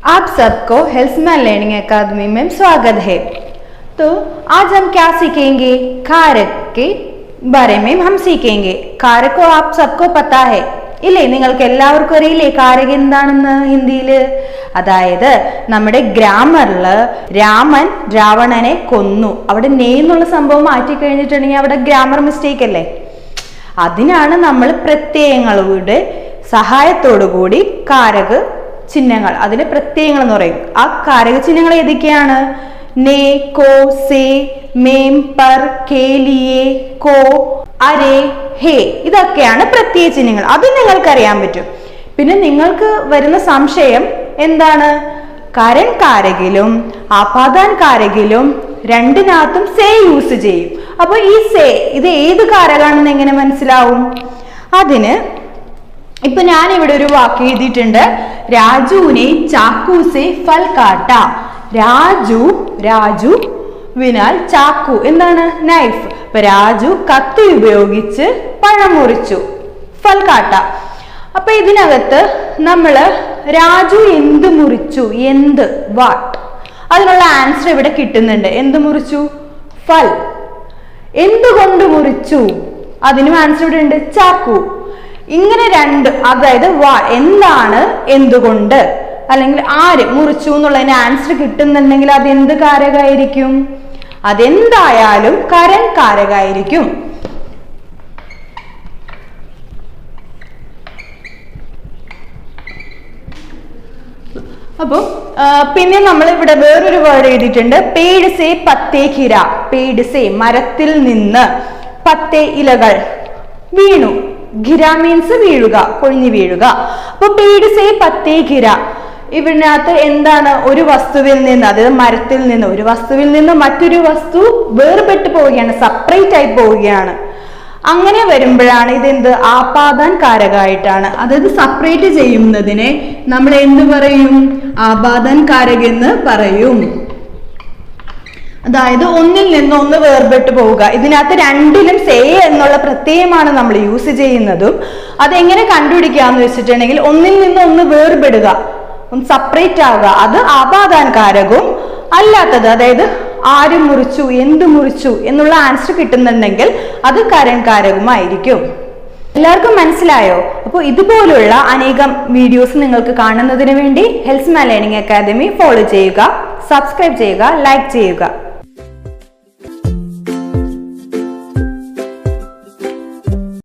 आप सबको हेल्समैन लर्निंग अकादमी में स्वागत है। तो आज हम क्या सीखेंगे? कारक के बारे में हम सीखेंगे। कारक को आप सबको पता है ഇല്ലേ? നിങ്ങൾക്ക് എല്ലാവർക്കും അറിയില്ലേ കാരകം എന്താണെന്ന് ഹിന്ദിയില്? അതായത് നമ്മുടെ ഗ്രാമറില് രാമൻ രാവണനെ കൊന്നു, അവിടെ നെ എന്നുള്ള സംഭവം മാറ്റി കഴിഞ്ഞിട്ടുണ്ടെങ്കിൽ അവിടെ ഗ്രാമർ മിസ്റ്റേക്ക് അല്ലേ? അതിനാണ് നമ്മൾ പ്രത്യയങ്ങളുടെ സഹായത്തോടു കൂടി കാരക ചിഹ്നങ്ങൾ, അതിന് പ്രത്യയങ്ങൾ എന്ന് പറയും. ആ കാരക ചിഹ്നങ്ങൾ ഏതൊക്കെയാണ്? നെ, കോ, സേ, മേം, പർ, കെ, ലിയെ, കോ, അരേ, ഹേ, ഇതൊക്കെയാണ് പ്രത്യയ ചിഹ്നങ്ങൾ. അത് നിങ്ങൾക്ക് അറിയാൻ പറ്റും. പിന്നെ നിങ്ങൾക്ക് വരുന്ന സംശയം എന്താണ്? കരൺ കാരകിലും ആപാദാൻ കാരകിലും രണ്ടിനകത്തും സേ യൂസ് ചെയ്യും. അപ്പൊ ഈ സേ ഇത് ഏത് കാരകാണെന്ന് എങ്ങനെ മനസ്സിലാവും? അതിന് ഇപ്പൊ ഞാൻ ഇവിടെ ഒരു വാക്ക് എഴുതിയിട്ടുണ്ട്. രാജുവിനെ ചാക്കൂസെ ഫൽ കാട്ട. രാജു വിനാൽ ചാക്കു എന്താണ്? നൈഫ്. അപ്പൊ രാജു കത്തി ഉപയോഗിച്ച് പഴം മുറിച്ചു, ഫൽ കാട്ട. അപ്പൊ ഇതിനകത്ത് നമ്മള് രാജു എന്ത് മുറിച്ചു? എന്ത്, വാട്ട്, അതിനുള്ള ആൻസർ ഇവിടെ കിട്ടുന്നുണ്ട്. എന്ത് മുറിച്ചു? ഫൽ. എന്തുകൊണ്ട് മുറിച്ചു? അതിനും ആൻസർ ഇവിടെ ഉണ്ട്, ചാക്കു. ഇങ്ങനെ രണ്ട്, അതായത് എന്താണ്, എന്തുകൊണ്ട്, അല്ലെങ്കിൽ ആര് മുറിച്ചു എന്നുള്ളതിന് ആൻസർ കിട്ടുന്നുണ്ടെങ്കിൽ അത് എന്ത് കാരകായിരിക്കും? അതെന്തായാലും കരൺ കാരകായിരിക്കും. അപ്പൊ പിന്നെ നമ്മൾ ഇവിടെ വേറൊരു വേർഡ് എഴുതിയിട്ടുണ്ട്. പേട് സേ പത്തേ ഖിര. പേട് സേ മരത്തിൽ നിന്ന്, പത്തേ ഇലകൾ വീണു. ഖിര മീൻസ് വീഴുക, കൊഴിഞ്ഞു വീഴുക. അപ്പൊ പേട് സേ പത്തേ ഖിര, ഇതിനകത്ത് എന്താണ്? ഒരു വസ്തുവിൽ നിന്ന്, അതായത് മരത്തിൽ നിന്ന് ഒരു വസ്തുവിൽ നിന്ന് മറ്റൊരു വസ്തു വേർപെട്ട് പോവുകയാണ്, സെപ്പറേറ്റ് ആയി പോവുകയാണ്. അങ്ങനെ വരുമ്പോഴാണ് ഇതെന്ത്? ആപാദാൻ കാരകമായിട്ടാണ്. അതായത് സെപ്പറേറ്റ് ചെയ്യുന്നതിനെ നമ്മൾ എന്ത് പറയും? ആപാദാൻ കാരക എന്ന് പറയും. അതായത് ഒന്നിൽ നിന്ന് ഒന്ന് വേർപെട്ട് പോവുക. ഇതിനകത്ത് രണ്ടിലും സേ എന്നുള്ള പ്രത്യയമാണ് നമ്മൾ യൂസ് ചെയ്യുന്നതും. അതെങ്ങനെ കണ്ടുപിടിക്കാന്ന് വെച്ചിട്ടുണ്ടെങ്കിൽ ഒന്നിൽ നിന്ന് ഒന്ന് വേർപെടുക, ഒന്ന് സെപ്പറേറ്റ് ആവുക, അത് ആപാദാൻ കാരകവും. അല്ലാത്തത്, അതായത് ആര് മുറിച്ചു, എന്ത് മുറിച്ചു എന്നുള്ള ആൻസർ കിട്ടുന്നുണ്ടെങ്കിൽ അത് കരൺ കാരകമായിരിക്കും. എല്ലാവർക്കും മനസ്സിലായോ? അപ്പോൾ ഇതുപോലുള്ള അനേകം വീഡിയോസ് നിങ്ങൾക്ക് കാണുന്നതിന് വേണ്ടി ഹെൽസ്മാൻ ലേണിംഗ് അക്കാദമി ഫോളോ ചെയ്യുക, സബ്സ്ക്രൈബ് ചെയ്യുക, ലൈക്ക് ചെയ്യുക.